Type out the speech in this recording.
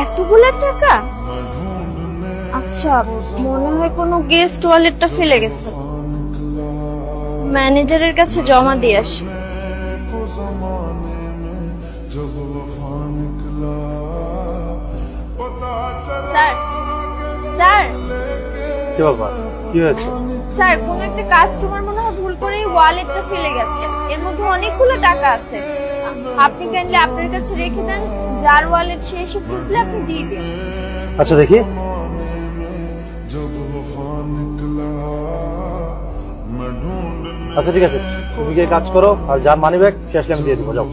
এতগুলা টাকা? আচ্ছা, মনে হয় কোনো গেস্ট ওয়ালেটটা ফেলে গেছে। ম্যানেজারের কাছে জমা দিয়ে আসি। স্যার, স্যার, কি বাবা, কি হয়েছে? স্যার, কোন একটা কাস্টমার মনে হয় ভুল করে ওয়ালেটটা ফেলে গেছে। এর মধ্যে অনেকগুলো টাকা আছে। আপনি কাইন্ডলি আপনার কাছে রেখে দেন, যার ওয়ালেট সে এসে খুঁজলে আপনি দিয়ে দিন। আচ্ছা দেখি। আচ্ছা ঠিক আছে, তুমি গিয়ে কাজ করো, আর যা মানি ব্যাগ সে আসলে আমি দিয়ে দেবো, যাও।